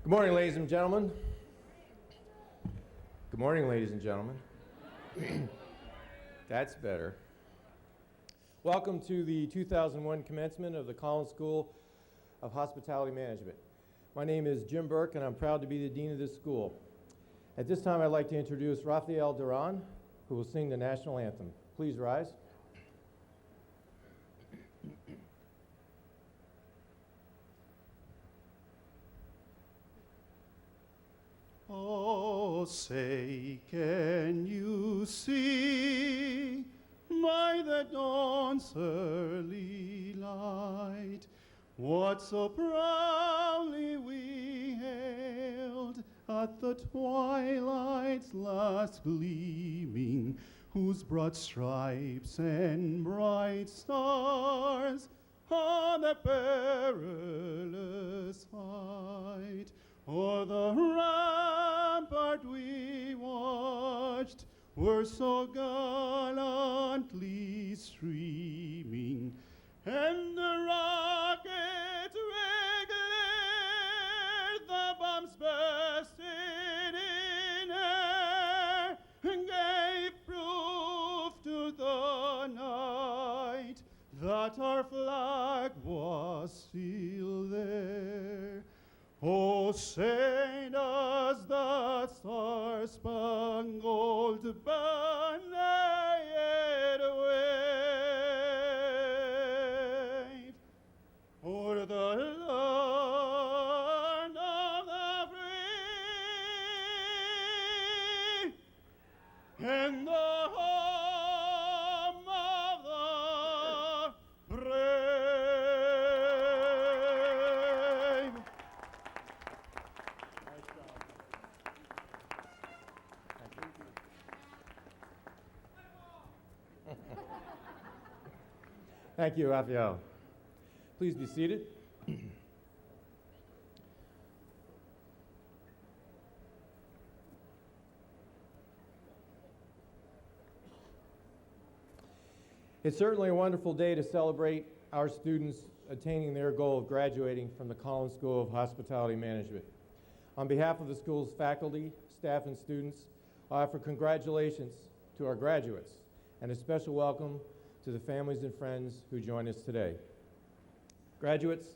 Good morning, ladies and gentlemen. Good morning, ladies and gentlemen. That's better. Welcome to the 2001 commencement of the Collins School of Hospitality Management. My name is Jim Burke, and I'm proud to be the dean of this school. At this time, I'd like to introduce Rafael Duran, who will sing the national anthem. Please rise. Oh, say, can you see by the dawn's early light what so proudly we hailed at the twilight's last gleaming, whose broad stripes and bright stars on the perilous fight o'er the rampart we watched were so gallantly streaming, and the rockets regulared, the bombs bursting in air, and gave proof to the night that our flag was still there. Oh, say does the star-spangled banner yet wave o'er the land of the free and the home of the brave? Thank you, Rafael. Please be seated. It's certainly a wonderful day to celebrate our students attaining their goal of graduating from the Collins School of Hospitality Management. On behalf of the school's faculty, staff, and students, I offer congratulations to our graduates and a special welcome to the families and friends who join us today. Graduates,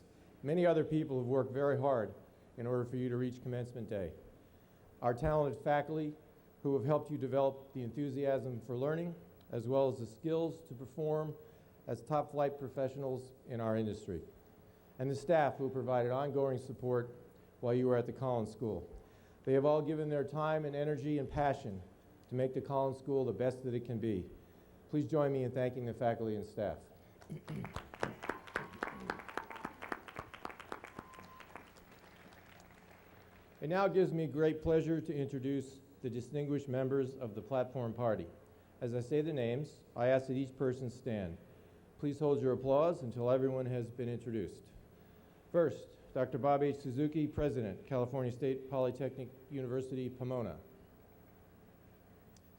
many other people have worked very hard in order for you to reach commencement day. Our talented faculty who have helped you develop the enthusiasm for learning, as well as the skills to perform as top flight professionals in our industry. And the staff who provided ongoing support while you were at the Collins School. They have all given their time and energy and passion to make the Collins School the best that it can be. Please join me in thanking the faculty and staff. It now gives me great pleasure to introduce the distinguished members of the platform party. As I say the names, I ask that each person stand. Please hold your applause until everyone has been introduced. First, Dr. Bob H. Suzuki, President, California State Polytechnic University, Pomona.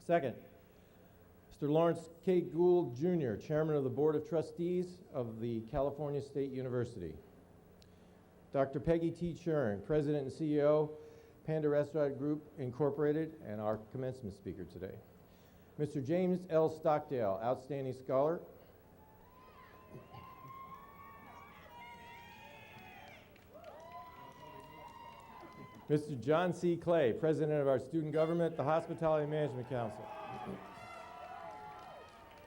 Second, Mr. Lawrence Cagoule, Jr., Chairman of the Board of Trustees of the California State University. Dr. Peggy T. Chang, President and CEO, Panda Restaurant Group, Incorporated, and our commencement speaker today. Mr. James L. Stockdale, Outstanding Scholar. Mr. John C. Clay, President of our student government, the Hospitality Management Council.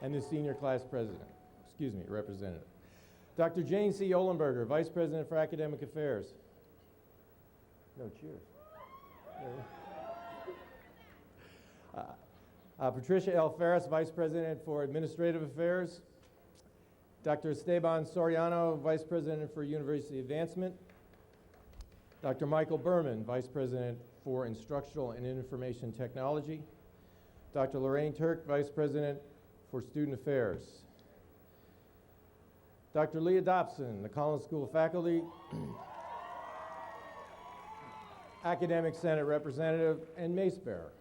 And the senior class representative. Dr. Jane C. Ohlenberger, Vice President for Academic Affairs. No cheers. Patricia L. Ferris, Vice President for Administrative Affairs. Dr. Esteban Soriano, Vice President for University Advancement. Dr. Michael Berman, Vice President for Instructional and Information Technology. Dr. Lorraine Turk, Vice President for Student Affairs. Dr. Leah Dobson, the Collins School faculty, Academic Senate Representative, and Mace Bearer.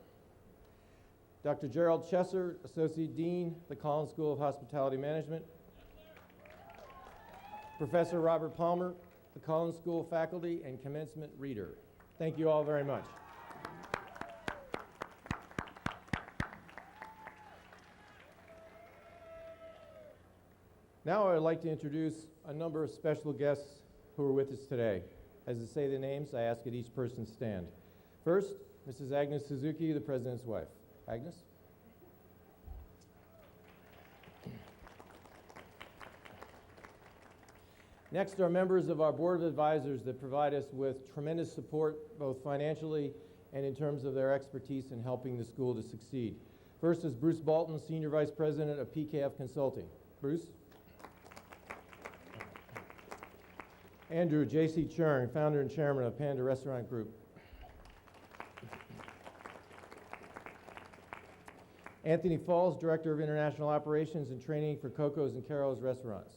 Dr. Gerald Chesser, Associate Dean, the Collins School of Hospitality Management. Professor Robert Palmer, the Collins School faculty and commencement reader. Thank you all very much. Now I would like to introduce a number of special guests who are with us today. As I say the names, I ask that each person stand. First, Mrs. Agnes Suzuki, the President's wife. Agnes? Next are members of our Board of Advisors that provide us with tremendous support, both financially and in terms of their expertise in helping the school to succeed. First is Bruce Bolton, Senior Vice President of PKF Consulting. Bruce? Andrew J.C. Chang, Founder and Chairman of Panda Restaurant Group. Anthony Falls, Director of International Operations and Training for Coco's and Caro's Restaurants.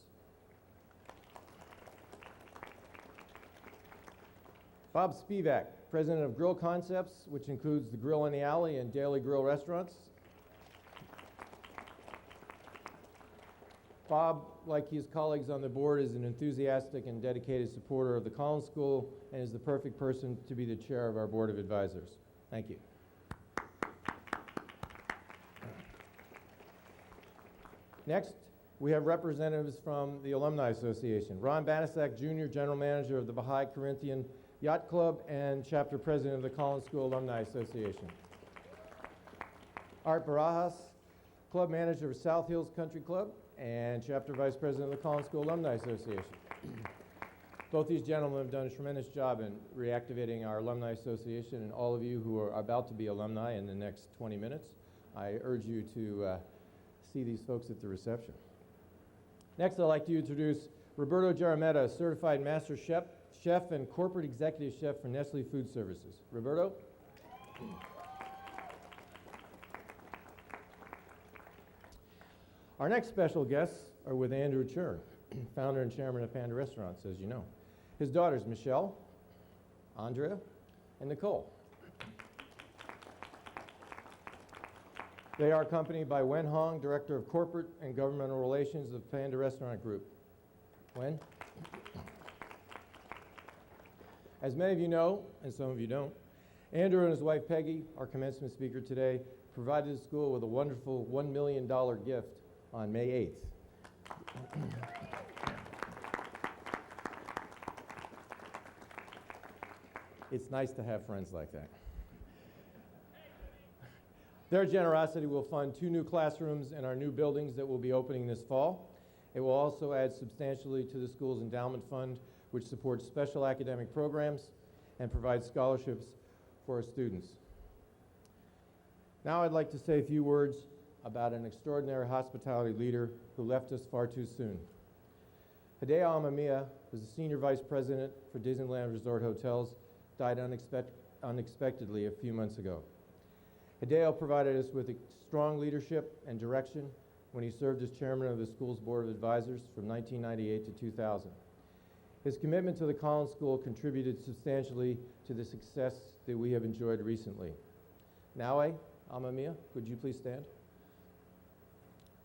Bob Spivak, President of Grill Concepts, which includes the Grill in the Alley and Daily Grill Restaurants. Bob, like his colleagues on the board, is an enthusiastic and dedicated supporter of the Collins School and is the perfect person to be the chair of our Board of Advisors. Thank you. Next, we have representatives from the Alumni Association. Ron Banasak, Jr., General Manager of the Baha'i Corinthian Yacht Club and Chapter President of the Collins School Alumni Association. Art Barajas, Club Manager of South Hills Country Club and Chapter Vice President of the Collins School Alumni Association. Both these gentlemen have done a tremendous job in reactivating our Alumni Association, and all of you who are about to be alumni in the next 20 minutes, I urge you to see these folks at the reception. Next, I'd like to introduce Roberto Jarrah, Certified Master Chef and Corporate Executive Chef for Nestle Food Services. Roberto? Our next special guests are with Andrew Chern, Founder and Chairman of Panda Restaurants, as you know. His daughters, Michelle, Andrea, and Nicole. They are accompanied by Wen Hong, Director of Corporate and Governmental Relations of Panda Restaurant Group. Wen? As many of you know, and some of you don't, Andrew and his wife Peggy, our commencement speaker today, provided the school with a wonderful $1 million gift on May 8th. It's nice to have friends like that. Their generosity will fund 2 new classrooms in our new buildings that will be opening this fall. It will also add substantially to the school's endowment fund, which supports special academic programs and provides scholarships for our students. Now I'd like to say a few words about an extraordinary hospitality leader who left us far too soon. Hideo Amamiya was the Senior Vice President for Disneyland Resort Hotels, died unexpectedly a few months ago. Hideo provided us with strong leadership and direction when he served as chairman of the school's board of advisors from 1998 to 2000. His commitment to the Collins School contributed substantially to the success that we have enjoyed recently. Nawe Amamiya, could you please stand?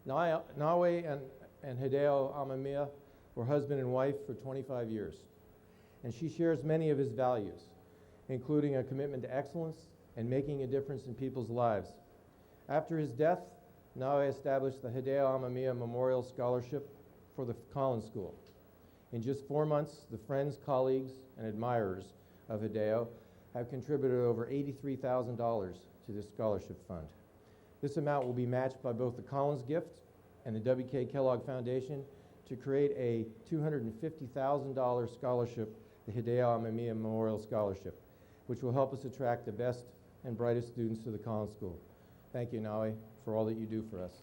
Nawe and Hideo Amamiya were husband and wife for 25 years, and she shares many of his values, including a commitment to excellence and making a difference in people's lives. After his death, Nawe established the Hideo Amamiya Memorial Scholarship for the Collins School. In just 4 months, the friends, colleagues, and admirers of Hideo have contributed over $83,000 to this scholarship fund. This amount will be matched by both the Collins Gift and the W.K. Kellogg Foundation to create a $250,000 scholarship, the Hideo Amamiya Memorial Scholarship, which will help us attract the best and brightest students to the Collins School. Thank you, Nawe, for all that you do for us.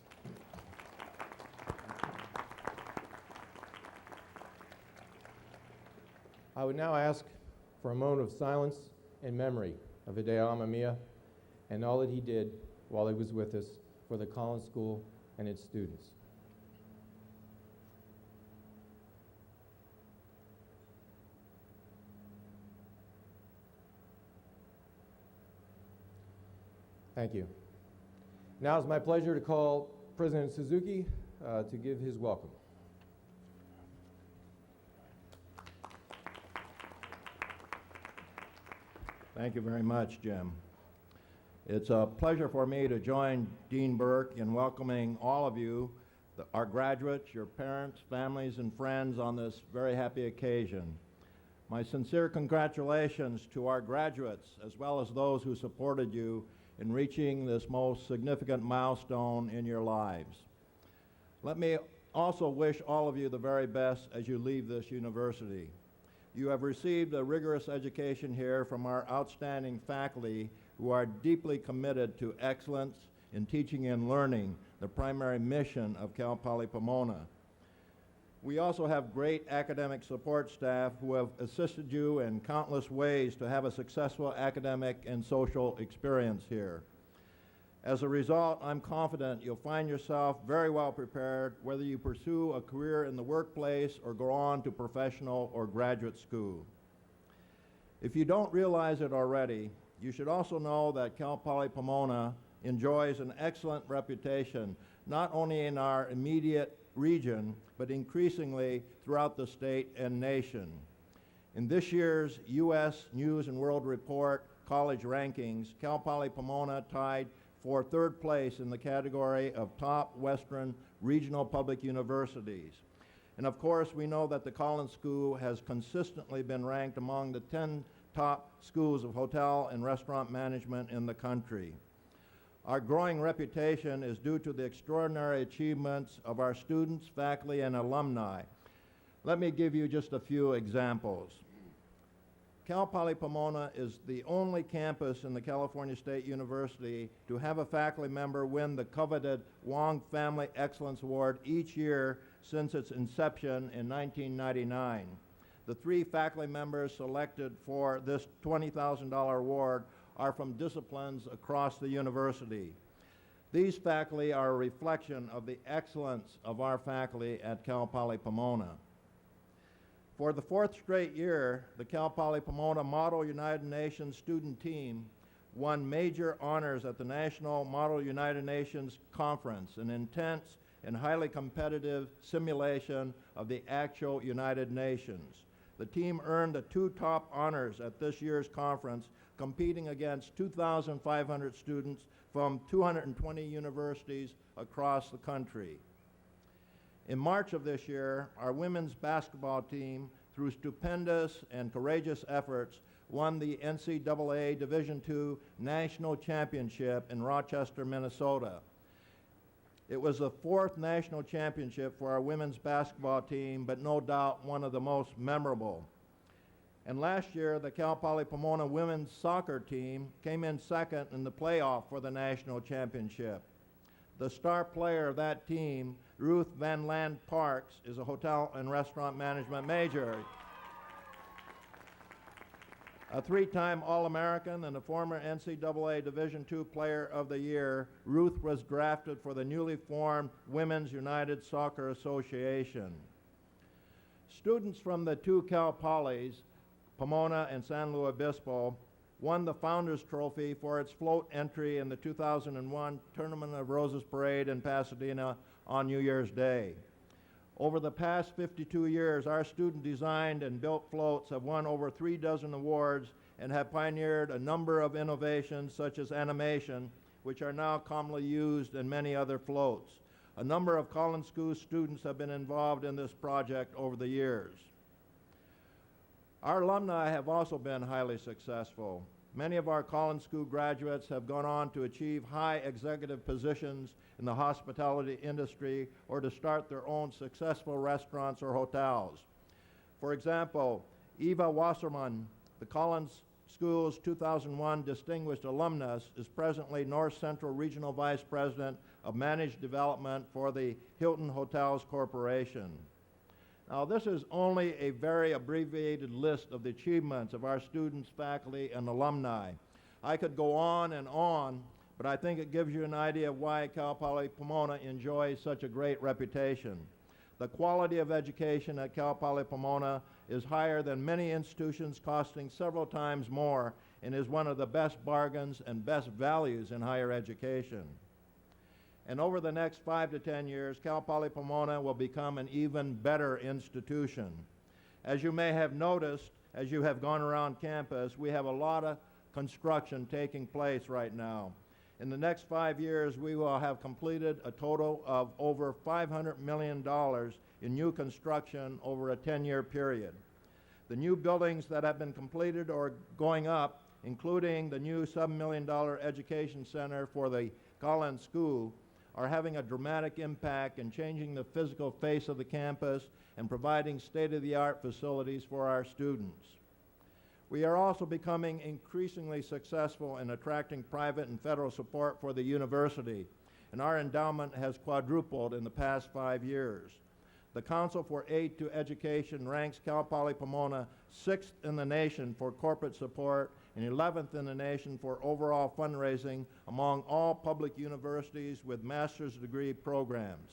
I would now ask for a moment of silence in memory of Hideo Amamiya and all that he did while he was with us for the Collins School and its students. Thank you. Now it's my pleasure to call President Suzuki to give his welcome. Thank you very much, Jim. It's a pleasure for me to join Dean Burke in welcoming all of you, our graduates, your parents, families, and friends on this very happy occasion. My sincere congratulations to our graduates, as well as those who supported you in reaching this most significant milestone in your lives. Let me also wish all of you the very best as you leave this university. You have received a rigorous education here from our outstanding faculty who are deeply committed to excellence in teaching and learning, the primary mission of Cal Poly Pomona. We also have great academic support staff who have assisted you in countless ways to have a successful academic and social experience here. As a result, I'm confident you'll find yourself very well prepared whether you pursue a career in the workplace or go on to professional or graduate school. If you don't realize it already, you should also know that Cal Poly Pomona enjoys an excellent reputation, not only in our immediate region, but increasingly throughout the state and nation. In this year's U.S. News and World Report college rankings, Cal Poly Pomona tied for third place in the category of top Western regional public universities. And of course, we know that the Collins School has consistently been ranked among the 10 top schools of hotel and restaurant management in the country. Our growing reputation is due to the extraordinary achievements of our students, faculty, and alumni. Let me give you just a few examples. Cal Poly Pomona is the only campus in the California State University to have a faculty member win the coveted Wong Family Excellence Award each year since its inception in 1999. The 3 faculty members selected for this $20,000 award are from disciplines across the university. These faculty are a reflection of the excellence of our faculty at Cal Poly Pomona. For the 4th straight year, the Cal Poly Pomona Model United Nations student team won major honors at the National Model United Nations Conference, an intense and highly competitive simulation of the actual United Nations. The team earned the 2 top honors at this year's conference, competing against 2,500 students from 220 universities across the country. In March of this year, our women's basketball team, through stupendous and courageous efforts, won the NCAA Division II National Championship in Rochester, Minnesota. It was the 4th national championship for our women's basketball team, but no doubt one of the most memorable. And last year, the Cal Poly Pomona women's soccer team came in second in the playoff for the national championship. The star player of that team, Ruth Van Land Parks, is a hotel and restaurant management major. A 3-time All-American and a former NCAA Division II Player of the Year, Ruth was drafted for the newly formed Women's United Soccer Association. Students from the 2 Cal Polys, Pomona and San Luis Obispo, won the Founders Trophy for its float entry in the 2001 Tournament of Roses Parade in Pasadena on New Year's Day. Over the past 52 years, our student-designed and built floats have won over 3 dozen awards and have pioneered a number of innovations such as animation, which are now commonly used in many other floats. A number of Collins School students have been involved in this project over the years. Our alumni have also been highly successful. Many of our Collins School graduates have gone on to achieve high executive positions in the hospitality industry or to start their own successful restaurants or hotels. For example, Eva Wasserman, the Collins School's 2001 Distinguished Alumnus, is presently North Central Regional Vice President of Managed Development for the Hilton Hotels Corporation. Now, this is only a very abbreviated list of the achievements of our students, faculty, and alumni. I could go on, but I think it gives you an idea of why Cal Poly Pomona enjoys such a great reputation. The quality of education at Cal Poly Pomona is higher than many institutions, costing several times more, and is one of the best bargains and best values in higher education. And over the next 5 to 10 years, Cal Poly Pomona will become an even better institution. As you may have noticed, as you have gone around campus, we have a lot of construction taking place right now. In the next 5 years, we will have completed a total of over $500 million in new construction over a 10-year period. The new buildings that have been completed or going up, including the new $7 million education center for the Collins School, are having a dramatic impact in changing the physical face of the campus and providing state-of-the-art facilities for our students. We are also becoming increasingly successful in attracting private and federal support for the university, and our endowment has quadrupled in the past 5 years. The Council for Aid to Education ranks Cal Poly Pomona 6th in the nation for corporate support and 11th in the nation for overall fundraising among all public universities with master's degree programs.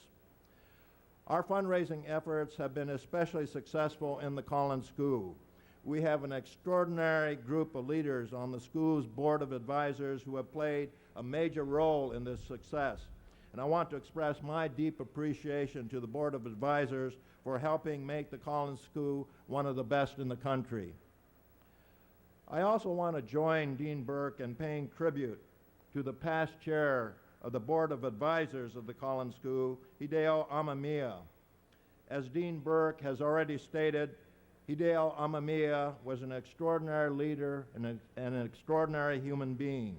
Our fundraising efforts have been especially successful in the Collins School. We have an extraordinary group of leaders on the school's board of advisors who have played a major role in this success. And I want to express my deep appreciation to the Board of Advisors for helping make the Collins School one of the best in the country. I also want to join Dean Burke in paying tribute to the past chair of the Board of Advisors of the Collins School, Hideo Amamiya. As Dean Burke has already stated, Hideo Amamiya was an extraordinary leader and an extraordinary human being.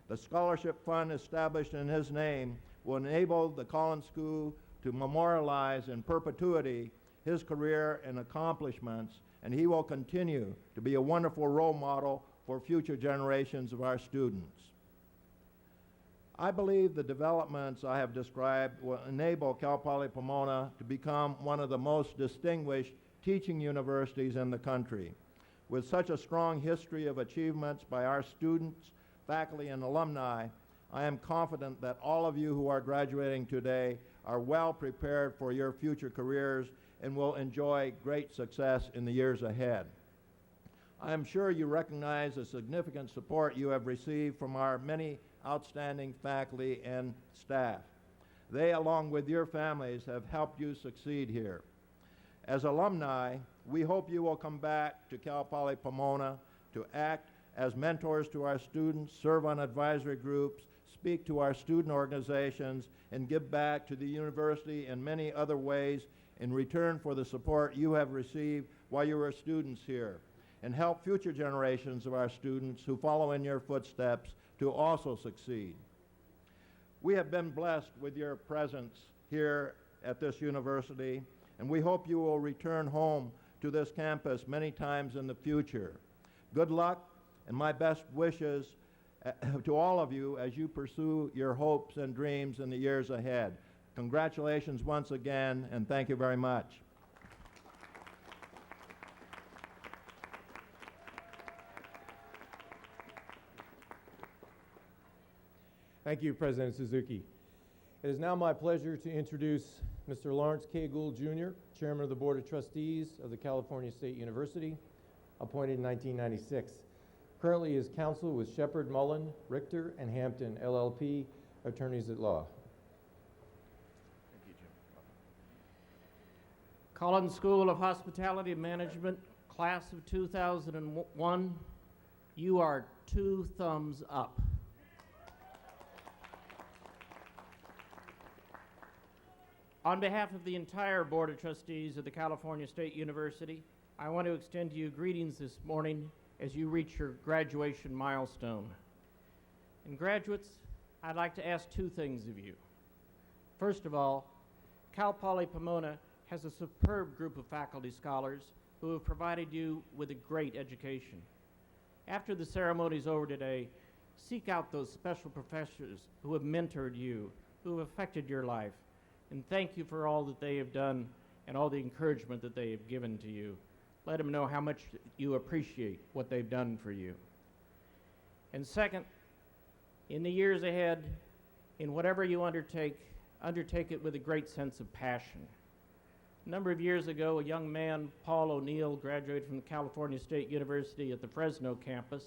The scholarship fund established in his name will enable the Collins School to memorialize in perpetuity his career and accomplishments, and he will continue to be a wonderful role model for future generations of our students. I believe the developments I have described will enable Cal Poly Pomona to become one of the most distinguished teaching universities in the country. With such a strong history of achievements by our students, faculty, and alumni, I am confident that all of you who are graduating today are well prepared for your future careers and will enjoy great success in the years ahead. I am sure you recognize the significant support you have received from our many outstanding faculty and staff. They, along with your families, have helped you succeed here. As alumni, we hope you will come back to Cal Poly Pomona to act as mentors to our students, serve on advisory groups, speak to our student organizations, and give back to the university in many other ways in return for the support you have received while you were students here, and help future generations of our students who follow in your footsteps to also succeed. We have been blessed with your presence here at this university, and we hope you will return home to this campus many times in the future. Good luck and my best wishes to all of you as you pursue your hopes and dreams in the years ahead. Congratulations once again, and thank you very much. Thank you, President Suzuki. It is now my pleasure to introduce Mr. Lawrence Cagoule, Jr., Chairman of the Board of Trustees of the California State University, appointed in 1996. Currently is counsel with Shepard, Mullen, Richter, and Hampton, LLP, attorneys at law. Thank you, Jim. Collins School of Hospitality Management, class of 2001, you are 2 thumbs up. On behalf of the entire Board of Trustees of the California State University, I want to extend to you greetings this morning as you reach your graduation milestone. And graduates, I'd like to ask 2 things of you. First of all, Cal Poly Pomona has a superb group of faculty scholars who have provided you with a great education. After the ceremony is over today, seek out those special professors who have mentored you, who have affected your life, and thank you for all that they have done and all the encouragement that they have given to you. Let them know how much you appreciate what they've done for you. And second, in the years ahead, in whatever you undertake it with a great sense of passion. A number of years ago, a young man, Paul O'Neill, graduated from the California State University at the Fresno campus,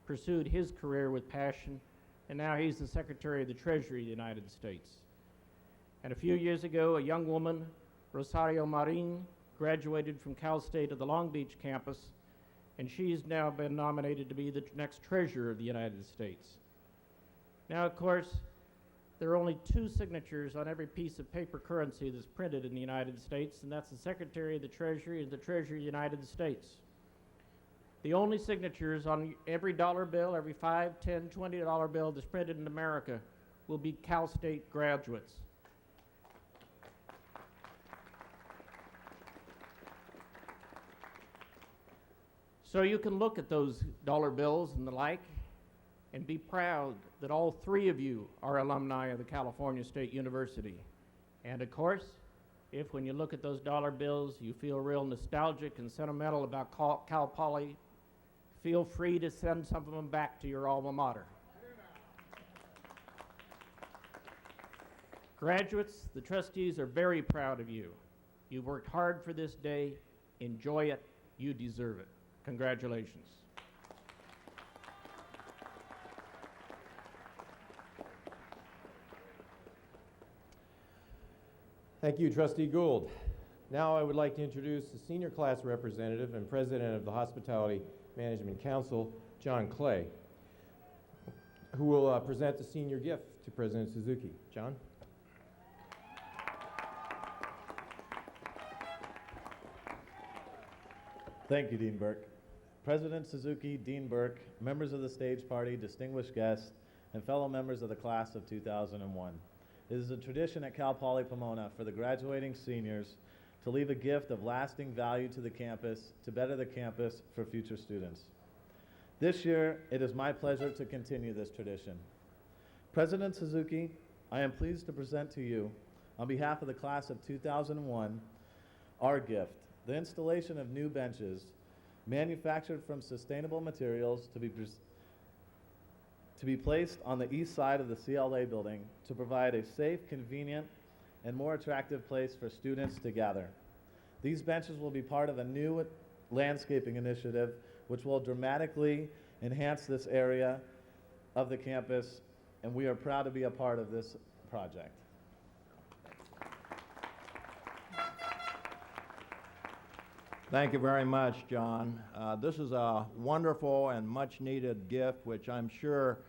pursued his career with passion, and now he's the Secretary of the Treasury of the United States. And a few years ago, a young woman, Rosario Marin, graduated from Cal State at the Long Beach campus and she's now been nominated to be the next Treasurer of the United States. Now, of course, there are only two signatures on every piece of paper currency that's printed in the United States, and that's the Secretary of the Treasury and the Treasurer of the United States. The only signatures on every dollar bill, every $5, $10, $20 bill that's printed in America will be Cal State graduates. So you can look at those dollar bills and the like and be proud that all three of you are alumni of the California State University. And of course, if when you look at those dollar bills you feel real nostalgic and sentimental about Cal Poly, feel free to send some of them back to your alma mater. Graduates, the trustees are very proud of you. You've worked hard for this day. Enjoy it. You deserve it. Congratulations. Thank you, Trustee Gould. Now I would like to introduce the senior class representative and president of the Hospitality Management Council, John Clay, who will present the senior gift to President Suzuki. John? Thank you, Dean Burke. President Suzuki, Dean Burke, members of the stage party, distinguished guests, and fellow members of the class of 2001. It is a tradition at Cal Poly Pomona for the graduating seniors to leave a gift of lasting value to the campus to better the campus for future students. This year, it is my pleasure to continue this tradition. President Suzuki, I am pleased to present to you, on behalf of the class of 2001, our gift, the installation of new benches manufactured from sustainable materials to be placed on the east side of the CLA building to provide a safe, convenient, and more attractive place for students to gather. These benches will be part of a new landscaping initiative which will dramatically enhance this area of the campus, and we are proud to be a part of this project. Thank you very much, John. This is a wonderful and much-needed gift, which I'm sure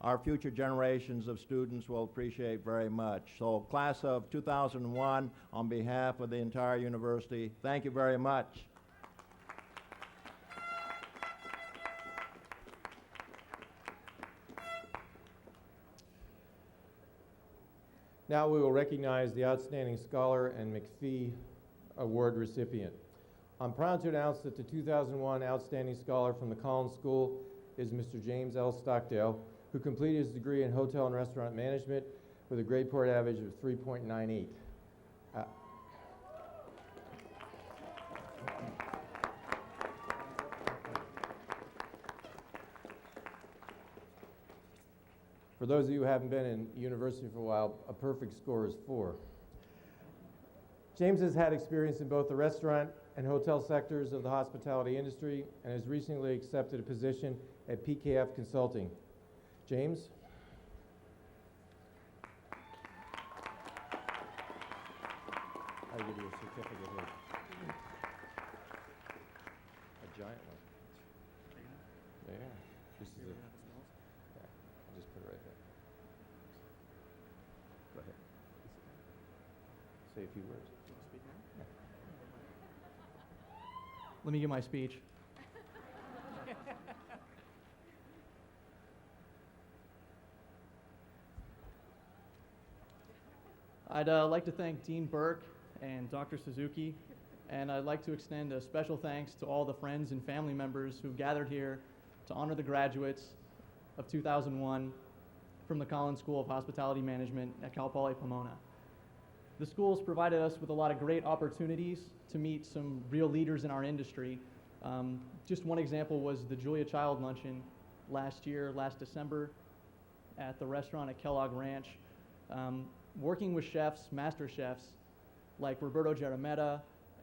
our future generations of students will appreciate very much. So, class of 2001, on behalf of the entire university, thank you very much. Now we will recognize the Outstanding Scholar and McPhee Award recipient. I'm proud to announce that the 2001 Outstanding Scholar from the Collins School is Mr. James L. Stockdale, who completed his degree in Hotel and Restaurant Management with a grade point average of 3.98. For those of you who haven't been in university for a while, a perfect score is 4. James has had experience in both the restaurant and hotel sectors of the hospitality industry and has recently accepted a position at PKF Consulting. James? I'll give you a certificate here. A giant one. Yeah. This is a, yeah, I'll just put it right there. Go ahead. Say a few words. Yeah. Let me give my speech. I'd like to thank Dean Burke and Dr. Suzuki, and I'd like to extend a special thanks to all the friends and family members who gathered here to honor the graduates of 2001 from the Collins School of Hospitality Management at Cal Poly Pomona. The school's provided us with a lot of great opportunities to meet some real leaders in our industry. Just one example was the Julia Child Luncheon last December, at the restaurant at Kellogg Ranch. Working with chefs, master chefs, like Roberto Jarrah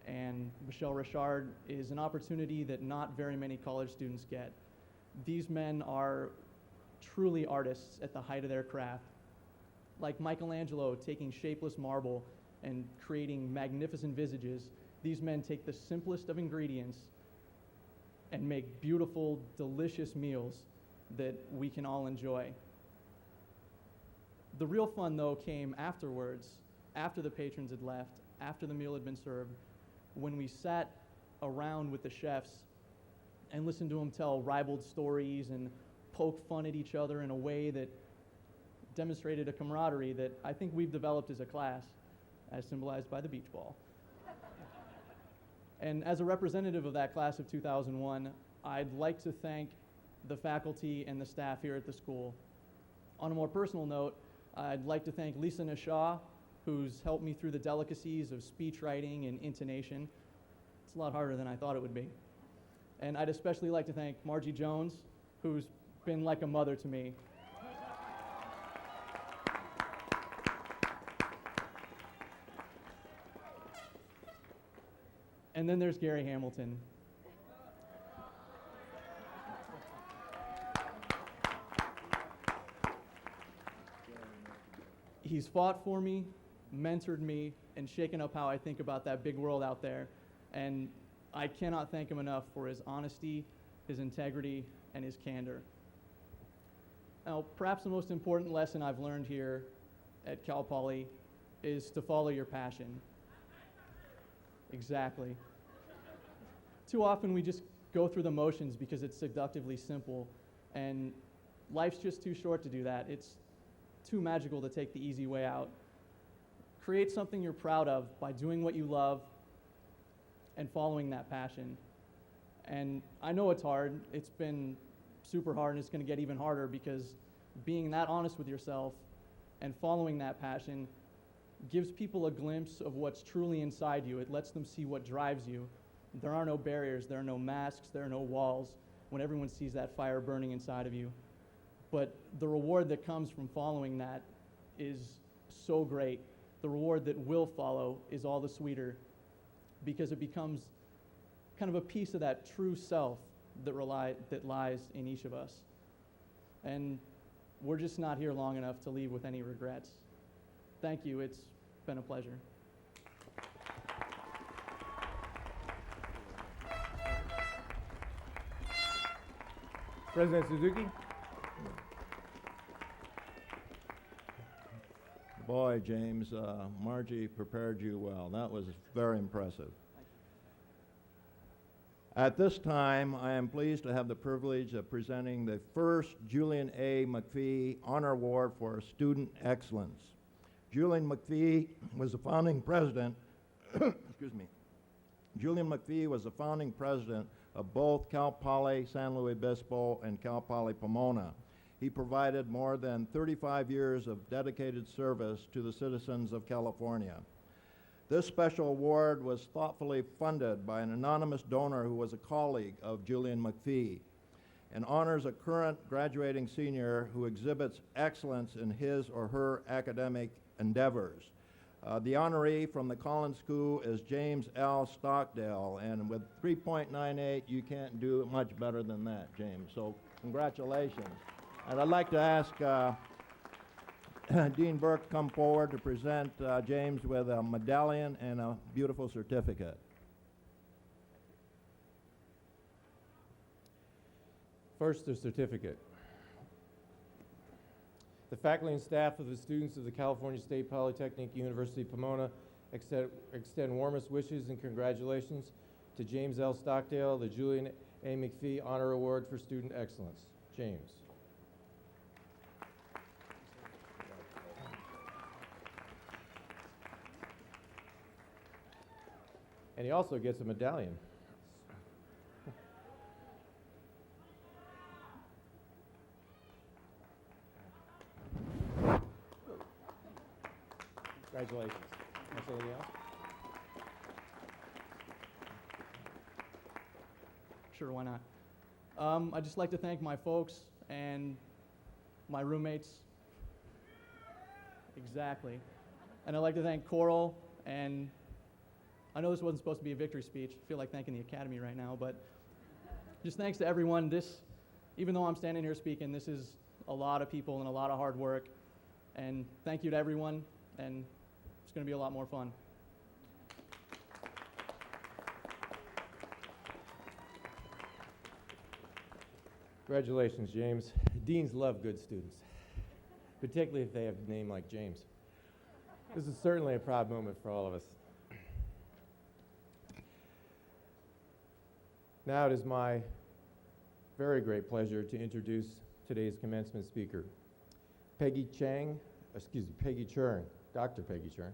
and Michelle Richard is an opportunity that not very many college students get. These men are truly artists at the height of their craft. Like Michelangelo taking shapeless marble and creating magnificent visages, these men take the simplest of ingredients and make beautiful, delicious meals that we can all enjoy. The real fun, though, came afterwards, after the patrons had left, after the meal had been served, when we sat around with the chefs and listened to them tell ribald stories and poke fun at each other in a way that demonstrated a camaraderie that I think we've developed as a class, as symbolized by the beach ball. And as a representative of that class of 2001, I'd like to thank the faculty and the staff here at the school. On a more personal note, I'd like to thank Lisa Nashaw, who's helped me through the delicacies of speech writing and intonation. It's a lot harder than I thought it would be. And I'd especially like to thank Margie Jones, who's been like a mother to me. And then there's Gary Hamilton. He's fought for me, mentored me, and shaken up how I think about that big world out there. And I cannot thank him enough for his honesty, his integrity, and his candor. Now, perhaps the most important lesson I've learned here at Cal Poly is to follow your passion. Exactly. Too often we just go through the motions because it's seductively simple, and life's just too short to do that. It's too magical to take the easy way out. Create something you're proud of by doing what you love and following that passion. And I know it's hard. It's been super hard, and it's going to get even harder because being that honest with yourself and following that passion gives people a glimpse of what's truly inside you. It lets them see what drives you. There are no barriers, there are no masks, there are no walls when everyone sees that fire burning inside of you. But the reward that comes from following that is so great. The reward that will follow is all the sweeter because it becomes kind of a piece of that true self that lies in each of us. And we're just not here long enough to leave with any regrets. Thank you. It's been a pleasure. President Suzuki. Boy, James, Margie prepared you well. That was very impressive. At this time, I am pleased to have the privilege of presenting the first Julian A. McPhee Honor Award for Student Excellence. Julian McPhee was the founding president, excuse me. Julian McPhee was the founding president of both Cal Poly San Luis Obispo and Cal Poly Pomona. He provided more than 35 years of dedicated service to the citizens of California. This special award was thoughtfully funded by an anonymous donor who was a colleague of Julian McPhee and honors a current graduating senior who exhibits excellence in his or her academic endeavors. The honoree from the Collins School is James L. Stockdale, and with 3.98, you can't do much better than that, James. So congratulations. And I'd like to ask Dean Burke to come forward to present James with a medallion and a beautiful certificate. First, the certificate. The faculty and staff of the students of the California State Polytechnic University Pomona extend warmest wishes and congratulations to James L. Stockdale, the Julian A. McPhee Honor Award for Student Excellence. James. And he also gets a medallion. Congratulations. Anything else? Sure, why not? I'd just like to thank my folks and my roommates. Exactly. And I'd like to thank Coral, and I know this wasn't supposed to be a victory speech. I feel like thanking the Academy right now, but just thanks to everyone. Even though I'm standing here speaking, this is a lot of people and a lot of hard work. And thank you to everyone, and it's going to be a lot more fun. Congratulations, James. Deans love good students, particularly if they have a name like James. This is certainly a proud moment for all of us. Now it is my very great pleasure to introduce today's commencement speaker, Peggy Chang, Peggy Churn, Dr. Peggy Churn,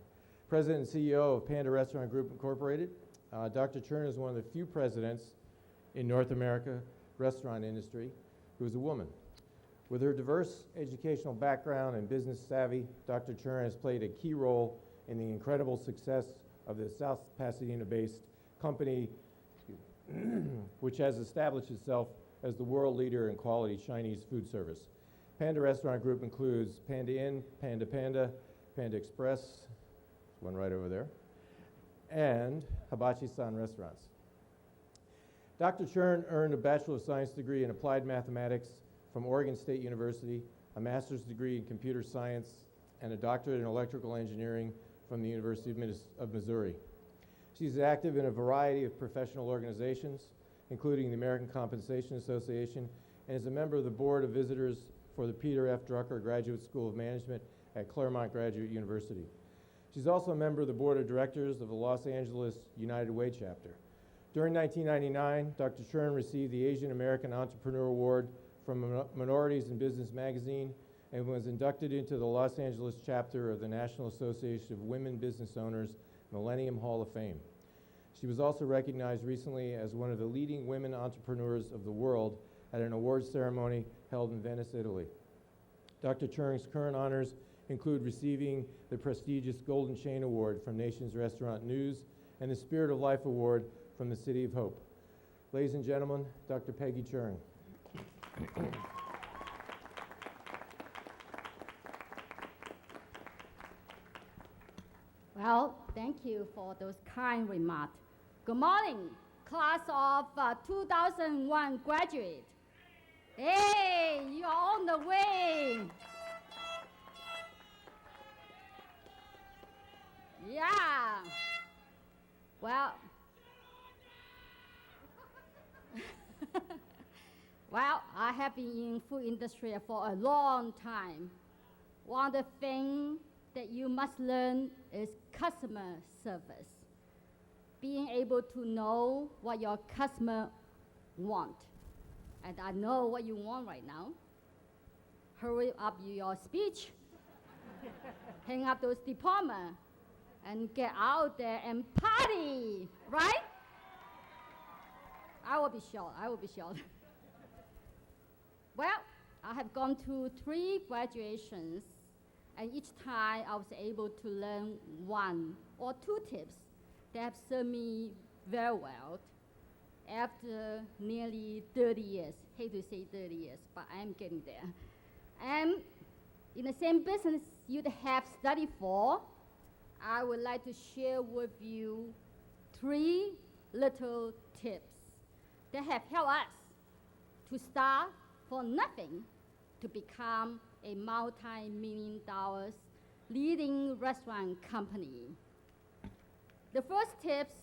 President and CEO of Panda Restaurant Group Incorporated. Dr. Churn is one of the few presidents in North America restaurant industry who is a woman. With her diverse educational background and business savvy, Dr. Churn has played a key role in the incredible success of the South Pasadena-based company, which has established itself as the world leader in quality Chinese food service. Panda Restaurant Group includes Panda Inn, Panda Panda, Panda Express, there's one right over there, and Hibachi-san restaurants. Dr. Churn earned a Bachelor of Science degree in Applied Mathematics from Oregon State University, a master's degree in Computer Science, and a doctorate in Electrical Engineering from the University of Missouri. She's active in a variety of professional organizations, including the American Compensation Association, and is a member of the Board of Visitors for the Peter F. Drucker Graduate School of Management at Claremont Graduate University. She's also a member of the Board of Directors of the Los Angeles United Way chapter. During 1999, Dr. Churn received the Asian American Entrepreneur Award from Minorities in Business magazine and was inducted into the Los Angeles chapter of the National Association of Women Business Owners Millennium Hall of Fame. She was also recognized recently as one of the leading women entrepreneurs of the world at an awards ceremony held in Venice, Italy. Dr. Churn's current honors include receiving the prestigious Golden Chain Award from Nation's Restaurant News and the Spirit of Life Award from the City of Hope. Ladies and gentlemen, Dr. Peggy Churn. Well, thank you for those kind remarks. Good morning, class of 2001 graduate. Hey, you're on the way. Yeah. Well, well, I have been in food industry for a long time. One of the things that you must learn is customer service. Being able to know what your customer want. And I know what you want right now. Hurry up your speech. Hang up those diplomas and get out there and party, right? I will be short. Well, I have gone to 3 graduations, and each time I was able to learn 1 or 2 tips that have served me very well after nearly 30 years. Hate to say 30 years, but I am getting there. And in the same business you'd have studied for, I would like to share with you 3 little tips that have helped us to start from nothing to become a multi-million dollars leading restaurant company. The first tips,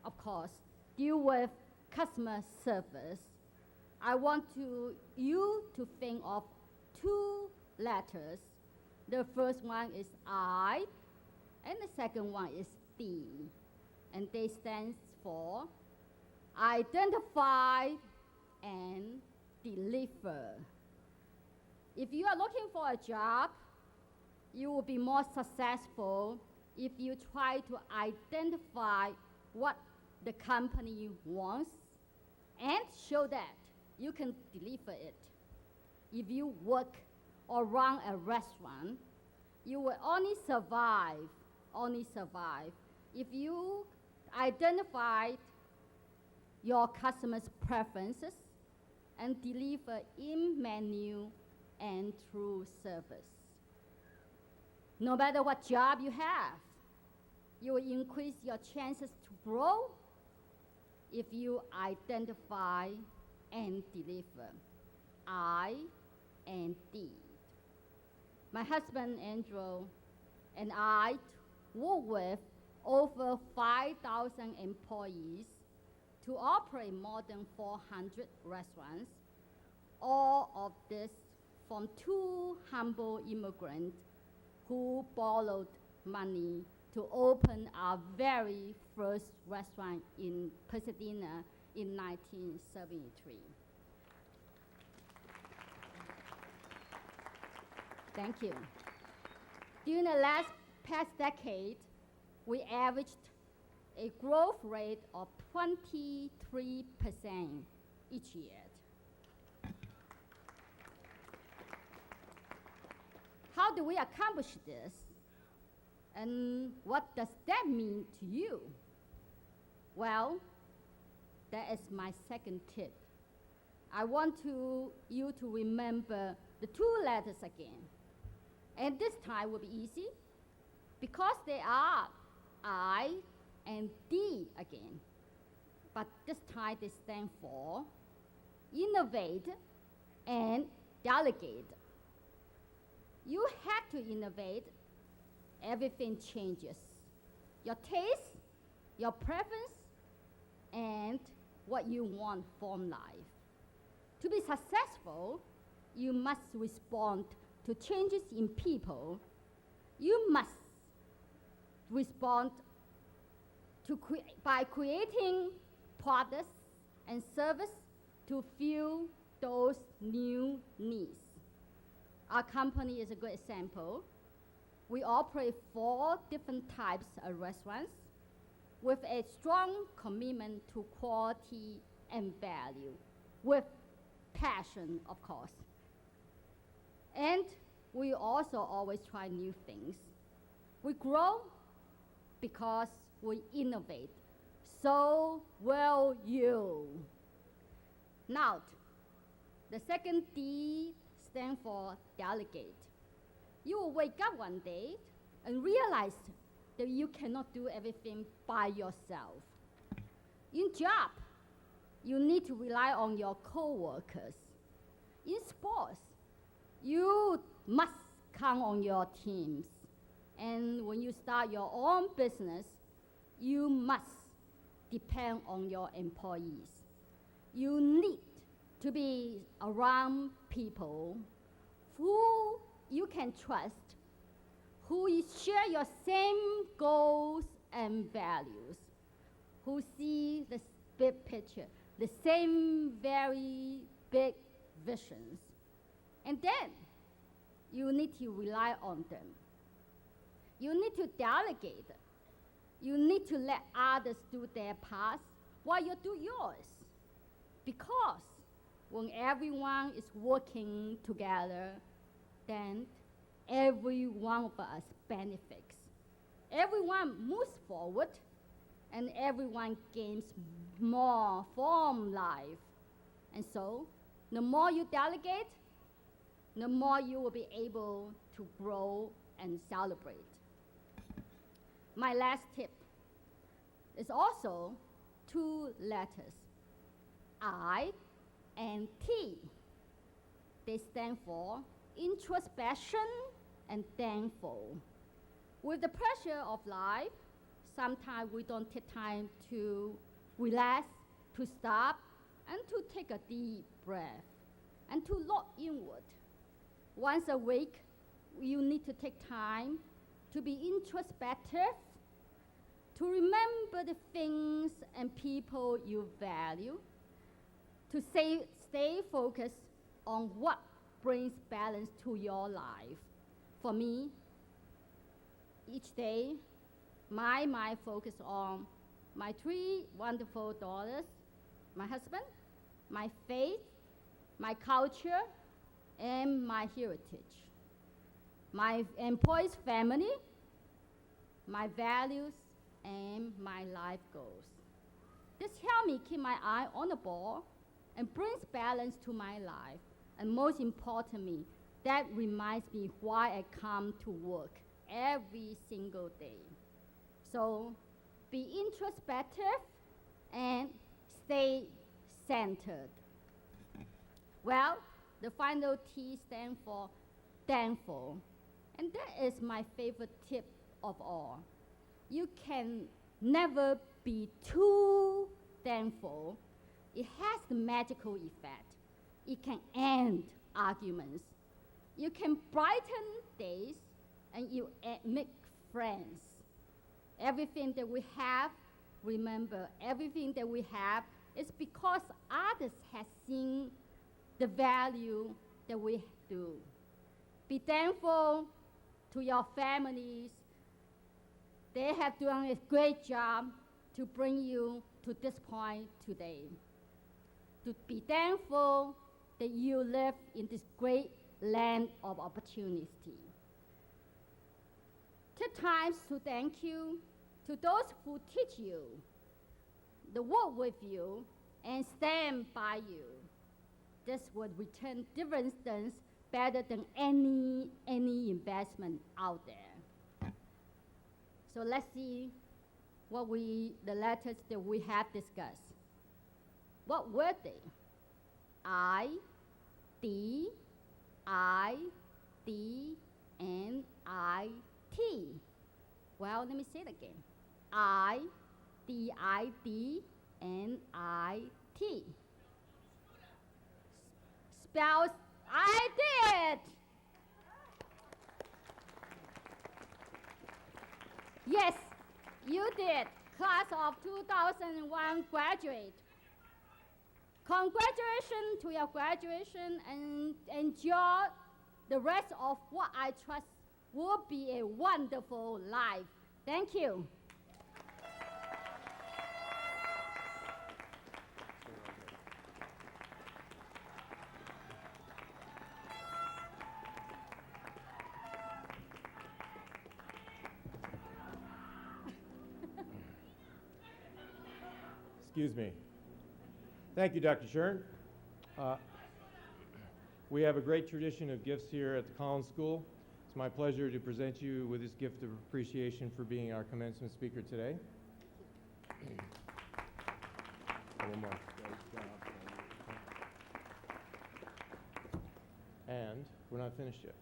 of course, deal with customer service. I want you to think of 2 letters. The first one is I, and the second one is D. And they stand for identify and deliver. If you are looking for a job, you will be more successful if you try to identify what the company wants and show that you can deliver it. If you work or run a restaurant, you will only survive if you identify your customers' preferences and deliver in menu and through service. No matter what job you have, you will increase your chances to grow if you identify and deliver. I and D. My husband Andrew and I work with over 5,000 employees to operate more than 400 restaurants all of this from two humble immigrants who borrowed money to open our very first restaurant in Pasadena in 1973. Thank you. During the past decade, we averaged a growth rate of 23% each year. How do we accomplish this? And what does that mean to you? Well, that is my second tip. I want you to remember the two letters again. And this time will be easy because they are I and D again. But this time they stand for innovate and delegate. You have to innovate, everything changes. Your taste, your preference, and what you want from life. To be successful, you must respond to changes in people. You must respond to by creating products and service to fill those new needs. Our company is a good example. We operate 4 different types of restaurants with a strong commitment to quality and value, with passion, of course. And we also always try new things. We grow because we innovate. So will you. Now, the second D stands for delegate. You will wake up one day and realize that you cannot do everything by yourself. In job, you need to rely on your co-workers. In sports, you must count on your teams. And when you start your own business, you must depend on your employees. You need to be around people who you can trust, who share your same goals and values, who see the big picture, the same very big visions. And then you need to rely on them. You need to delegate. You need to let others do their part while you do yours. Because when everyone is working together, then every one of us benefits. Everyone moves forward, and everyone gains more from life. And so, the more you delegate, the more you will be able to grow and celebrate. My last tip is also 2 letters, I and T. They stand for introspection and thankful. With the pressure of life, sometimes we don't take time to relax, to stop, and to take a deep breath, and to look inward. Once a week, you need to take time to be introspective, to remember the things and people you value, to stay focused on what brings balance to your life. For me, each day, my mind focuses on my 3 wonderful daughters, my husband, my faith, my culture, and my heritage, my employees' family, my values, and my life goals. This helps me keep my eye on the ball and brings balance to my life. And most importantly, that reminds me why I come to work every single day. So be introspective and stay centered. Well, the final T stands for thankful. And that is my favorite tip of all. You can never be too thankful. It has the magical effect. it can end arguments. You can brighten days, and you make friends. Everything that we have, remember, everything that we have is because others have seen the value that we do. Be thankful to your families. They have done a great job to bring you to this point today. To be thankful that you live in this great land of opportunity. Take time to thank you to those who teach you, that work with you, and stand by you. This would return dividends better than any investment out there. So let's see the letters that we have discussed. What were they? I, D, and I-T. Well, let me say it again. I, D, and I-T. Spells, I did. Yes, you did. Class of 2001 graduate. Congratulations to your graduation, and enjoy the rest of what I trust will be a wonderful life. Thank you. Excuse me. Thank you, Dr. Shern. We have a great tradition of gifts here at the Collins School. It's my pleasure to present you with this gift of appreciation for being our commencement speaker today. One more. And we're not finished yet.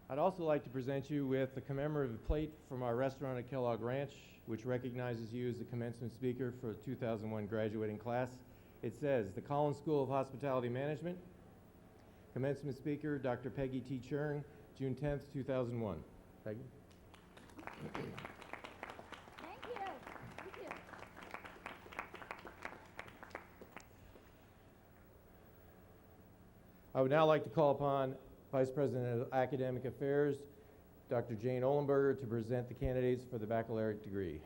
I'd also like to present you with the commemorative plate from our restaurant at Kellogg Ranch, which recognizes you as the commencement speaker for the 2001 graduating class. It says, the Collins School of Hospitality Management, commencement speaker, Dr. Peggy T. Chang, June 10th, 2001. Peggy? Thank you. Thank you. I would now like to call upon Vice President of Academic Affairs, Dr. Jane Ohlenberger, to present the candidates for the baccalaureate degree.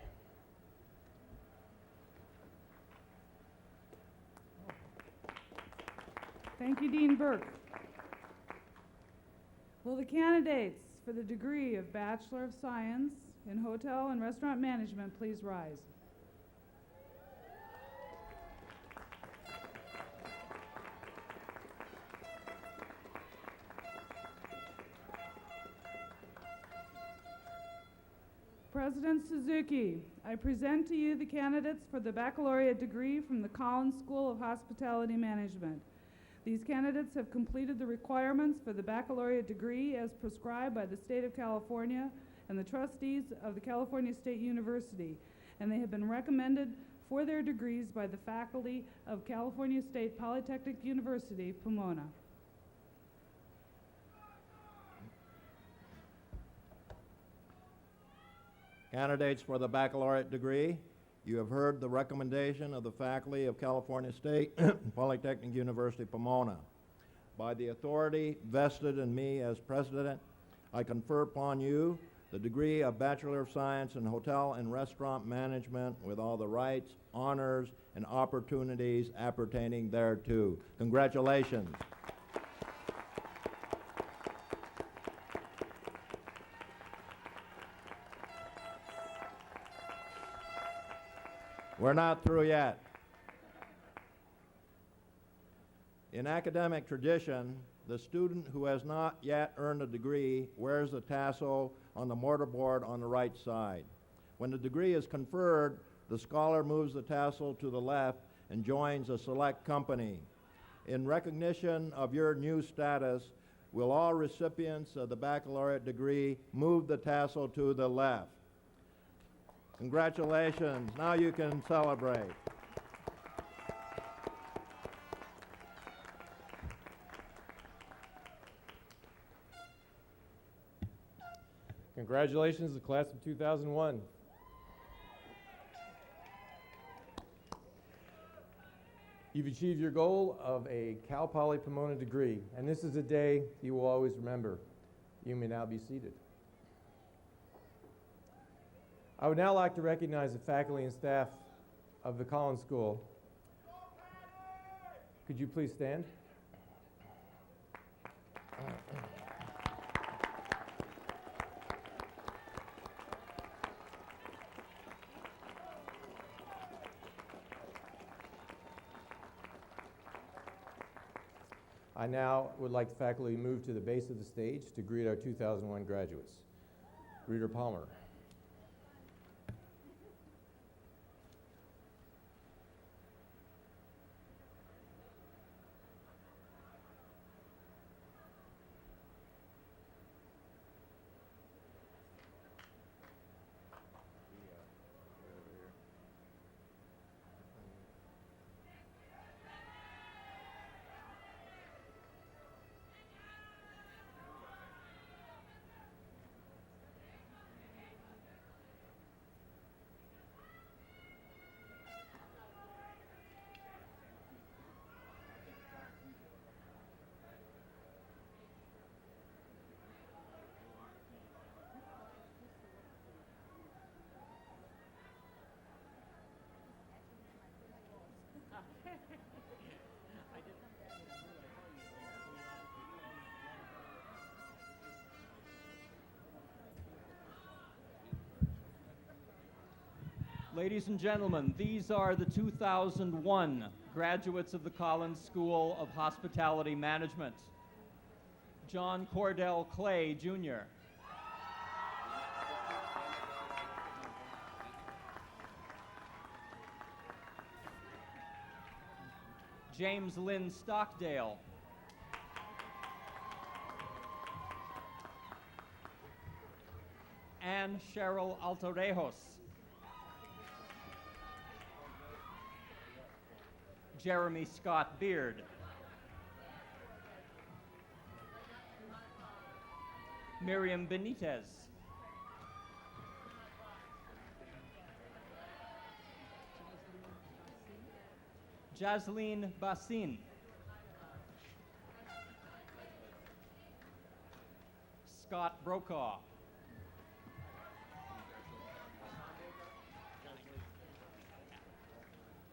Thank you, Dean Burke. Will the candidates for the degree of Bachelor of Science in Hotel and Restaurant Management please rise? President Suzuki, I present to you the candidates for the baccalaureate degree from the Collins School of Hospitality Management. These candidates have completed the requirements for the baccalaureate degree as prescribed by the State of California and the trustees of the California State University, and they have been recommended for their degrees by the faculty of California State Polytechnic University, Pomona. Candidates for the baccalaureate degree, you have heard the recommendation of the faculty of California State Polytechnic University, Pomona. By the authority vested in me as president, I confer upon you the degree of Bachelor of Science in Hotel and Restaurant Management with all the rights, honors, and opportunities appertaining thereto. Congratulations. We're not through yet. In academic tradition, the student who has not yet earned a degree wears the tassel on the mortarboard on the right side. When the degree is conferred, the scholar moves the tassel to the left and joins a select company. In recognition of your new status, will all recipients of the baccalaureate degree move the tassel to the left? Congratulations. Now you can celebrate. Congratulations, the class of 2001. You've achieved your goal of a Cal Poly Pomona degree, and this is a day you will always remember. You may now be seated. I would now like to recognize the faculty and staff of the Collins School. Could you please stand? I now would like the faculty to move to the base of the stage to greet our 2001 graduates. Reader Palmer. Ladies and gentlemen, these are the 2001 graduates of the Collins School of Hospitality Management. John Cordell Clay, Jr. James Lynn Stockdale. Anne Cheryl Altorejos. Jeremy Scott Beard. Miriam Benitez. Jasleen Bassin. Scott Brokaw.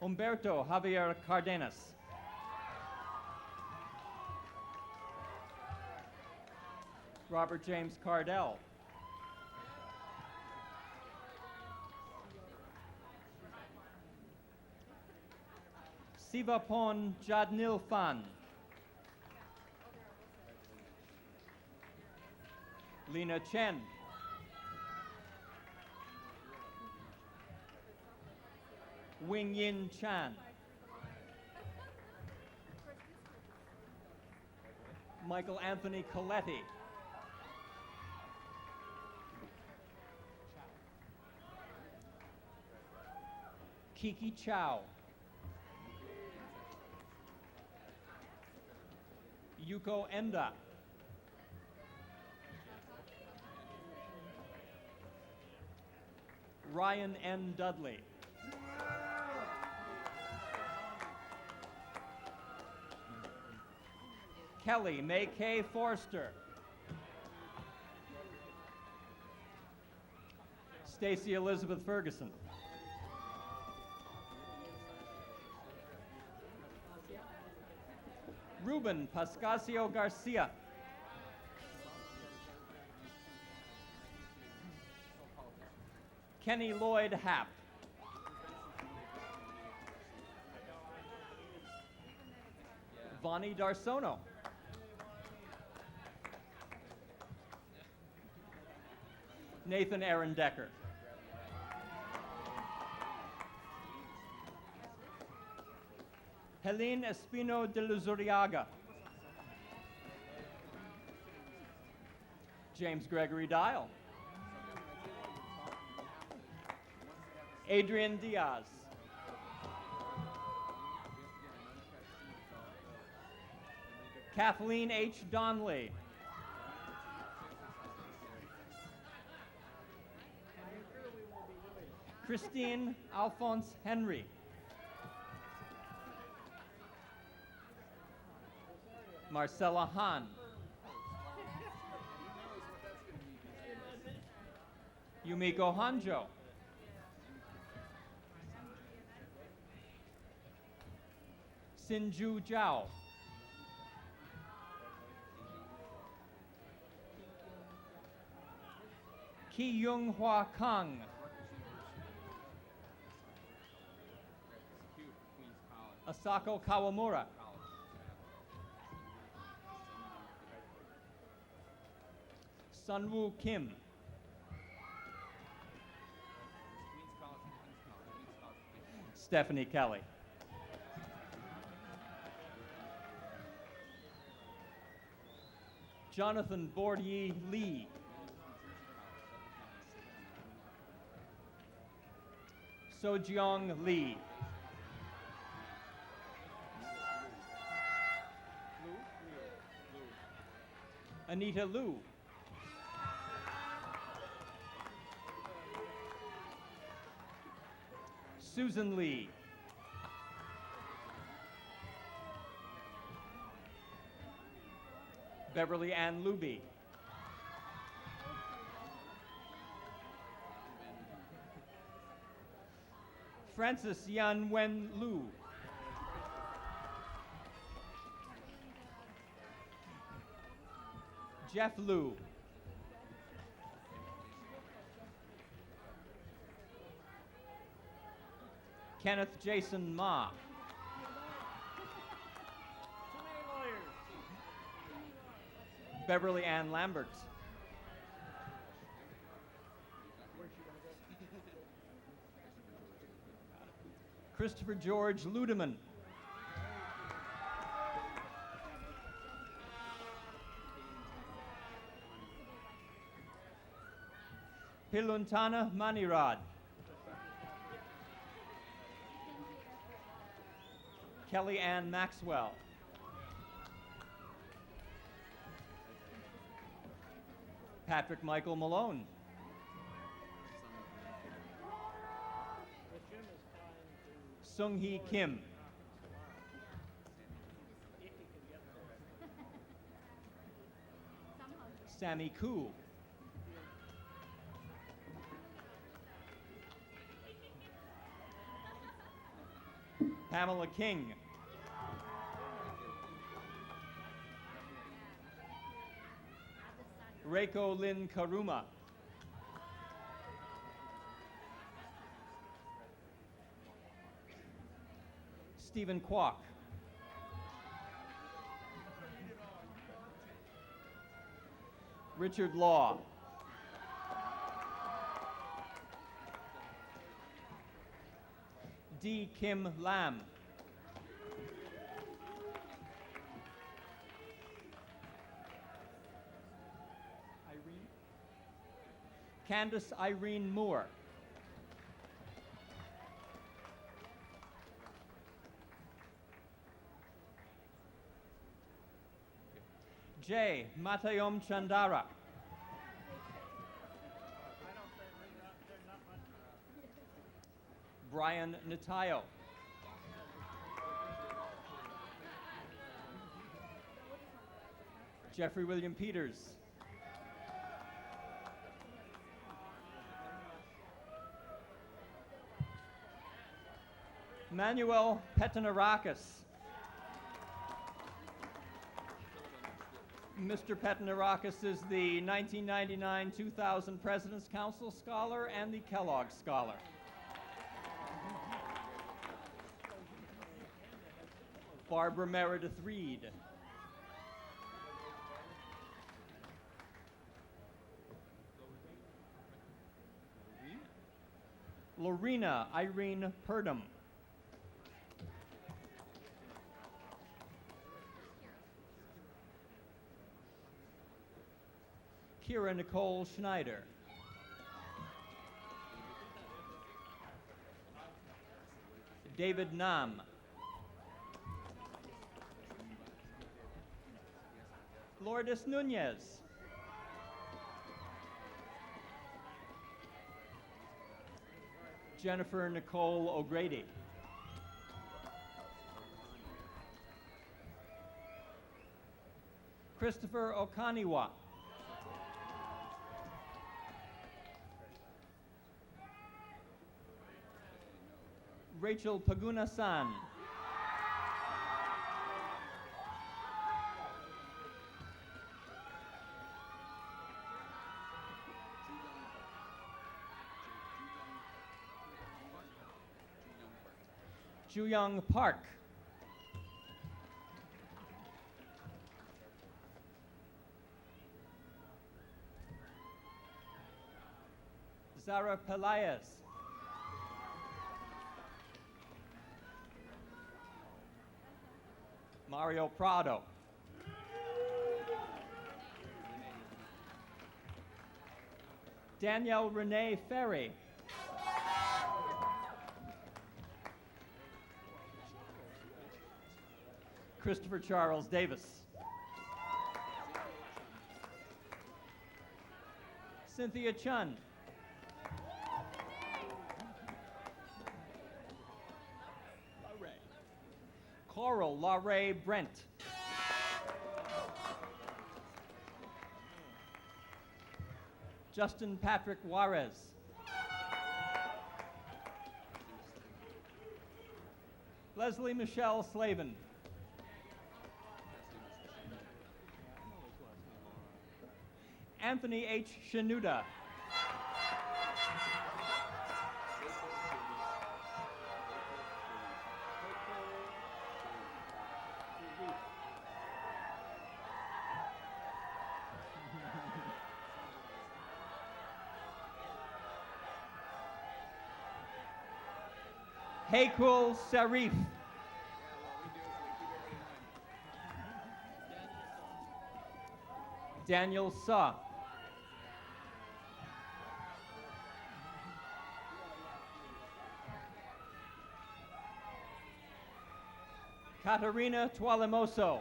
Humberto Javier Cardenas. Robert James Cardell. Sivapon Jadnil Fan. Lena Chen. Wing Yin Chan. Michael Anthony Coletti. Kiki Chow. Yuko Enda. Ryan N. Dudley. Kelly May K. Forster. Stacy Elizabeth Ferguson. Ruben Pascasio Garcia. Kenny Lloyd Happ. Vonnie Darsono. Nathan Aaron Decker. Helene Espino de Luzuriaga. James Gregory Dial. Adrian Diaz. Kathleen H. Donnelly. Christine Alphonse Henry. Marcella Hahn. Yumiko Hanjo. Sinju Zhao. Ki Yung Hua Kang. Asako Kawamura. Sunwoo Kim. Stephanie Kelly. Jonathan Bordier Lee. Sojeong Lee. Anita Liu. Susan Lee. Beverly Ann Luby. Francis Yan Wen Lu. Jeff Liu. Kenneth Jason Ma. Beverly Ann Lambert. Christopher George Ludeman. Piluntana Manirad. Kelly Ann Maxwell. Patrick Michael Malone. Sung Hee Kim. Sammy Koo. Pamela King. Reiko Lynn Karuma. Stephen Kwok. Richard Law. D. Kim Lam. Candace Irene Moore. J. Matayom Chandara. Brian Natayo. Jeffrey William Peters. Manuel Petinarakis. Mr. Petinarakis is the 1999-2000 President's Council Scholar and the Kellogg Scholar. Barbara Meredith Reed. Lorena Irene Purdom. Kira Nicole Schneider. David Nam. Lourdes Nunez. Jennifer Nicole O'Grady. Christopher Okaniwa. Rachel Paguna-san. Juyong Park. Zara Pelaez. Mario Prado. Danielle Renee Ferry. Christopher Charles Davis. Cynthia Chun. Coral Larray Brent. Justin Patrick Juarez. Leslie Michelle Slavin. Anthony H. Shanuda. Haykul Sarif. Daniel Saw. Katarina Tualimoso.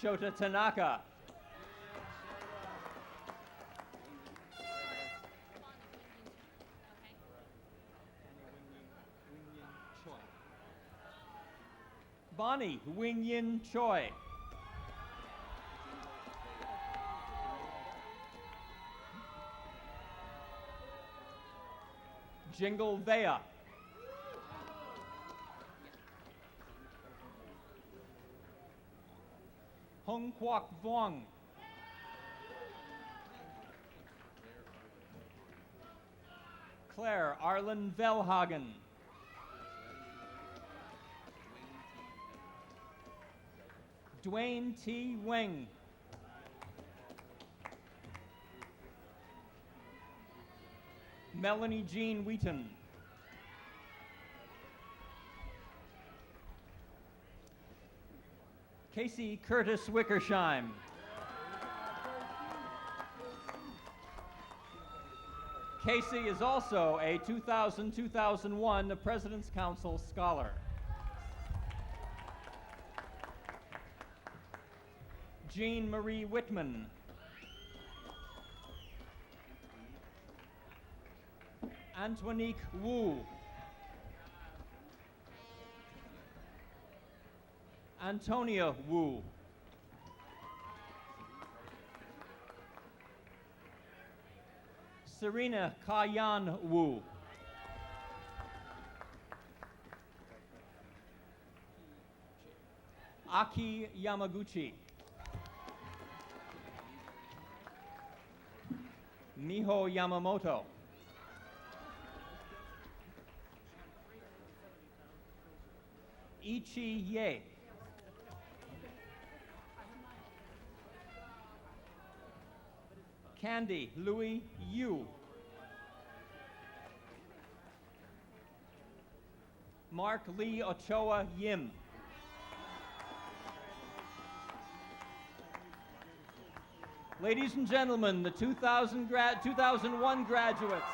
Shota Tanaka. Bonnie Wing-Yin Choi. Jingle Vea. Hong Kwok Vuong. Claire Arlen Velhagen. Dwayne T. Wing. Melanie Jean Wheaton. Casey Curtis Wickersheim. Casey is also a 2000-2001 President's Council Scholar. Jean Marie Whitman. Antonique Wu. Antonia Wu. Serena Kayan Wu. Aki Yamaguchi. Miho Yamamoto. Ichi Ye. Candy Louis Yu. Mark Lee Ochoa Yim. Ladies and gentlemen, the 2001 graduates.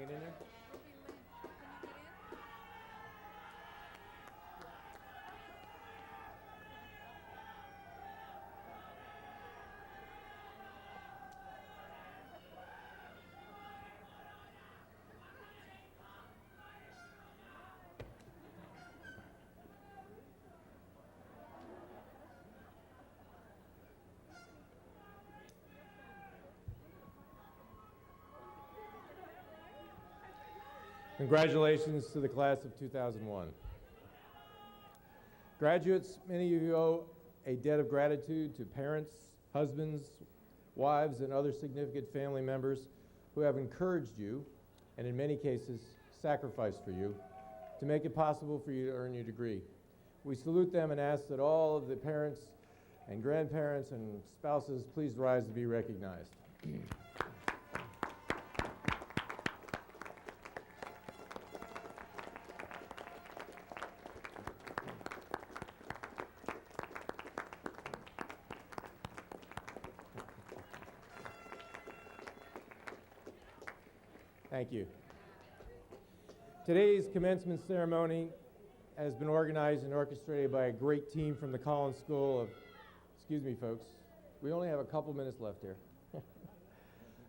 hanging in there? Congratulations to the class of 2001. Graduates, many of you owe a debt of gratitude to parents, husbands, wives, and other significant family members who have encouraged you, and in many cases, sacrificed for you, to make it possible for you to earn your degree. We salute them and ask that all of the parents and grandparents and spouses please rise to be recognized. Thank you. Today's commencement ceremony has been organized and orchestrated by a great team from the Collins School of, excuse me folks, we only have a couple minutes left here.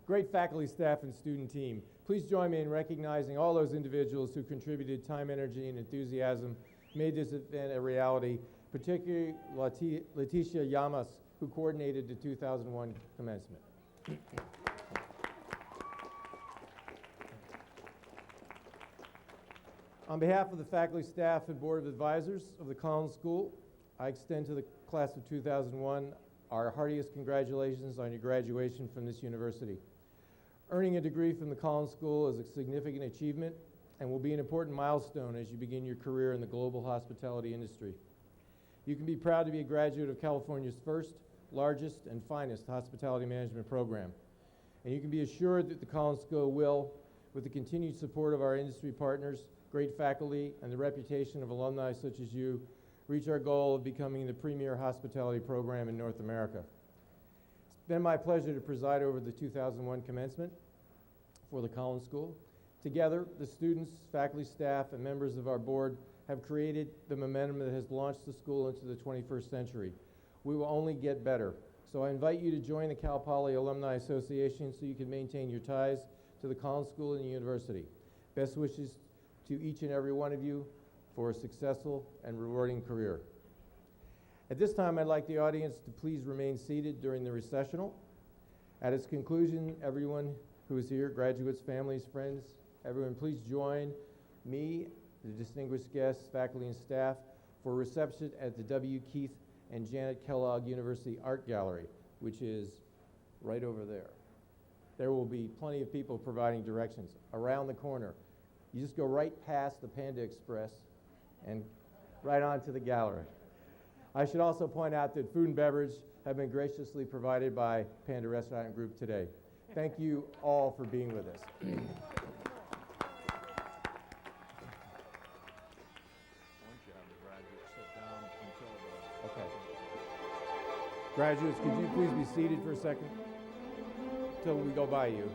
Great faculty, staff, and student team. Please join me in recognizing all those individuals who contributed time, energy, and enthusiasm, made this event a reality, particularly Leticia Llamas, who coordinated the 2001 commencement. On behalf of the faculty, staff, and board of advisors of the Collins School, I extend to the class of 2001 our heartiest congratulations on your graduation from this university. Earning a degree from the Collins School is a significant achievement and will be an important milestone as you begin your career in the global hospitality industry. You can be proud to be a graduate of California's first, largest, and finest hospitality management program. And you can be assured that the Collins School will, with the continued support of our industry partners, great faculty, and the reputation of alumni such as you, reach our goal of becoming the premier hospitality program in North America. It's been my pleasure to preside over the 2001 commencement for the Collins School. Together, the students, faculty, staff, and members of our board have created the momentum that has launched the school into the 21st century. We will only get better. So I invite you to join the Cal Poly Alumni Association so you can maintain your ties to the Collins School and the university. Best wishes to each and every one of you for a successful and rewarding career. At this time, I'd like the audience to please remain seated during the recessional. At its conclusion, everyone who is here, graduates, families, friends, everyone please join me, the distinguished guests, faculty, and staff for a reception at the W. Keith and Janet Kellogg University Art Gallery, which is right over there. There will be plenty of people providing directions around the corner. You just go right past the Panda Express and right on to the gallery. I should also point out that food and beverage have been graciously provided by Panda Restaurant Group today. Thank you all for being with us. Okay. Graduates, could you please be seated for a second until we go by you?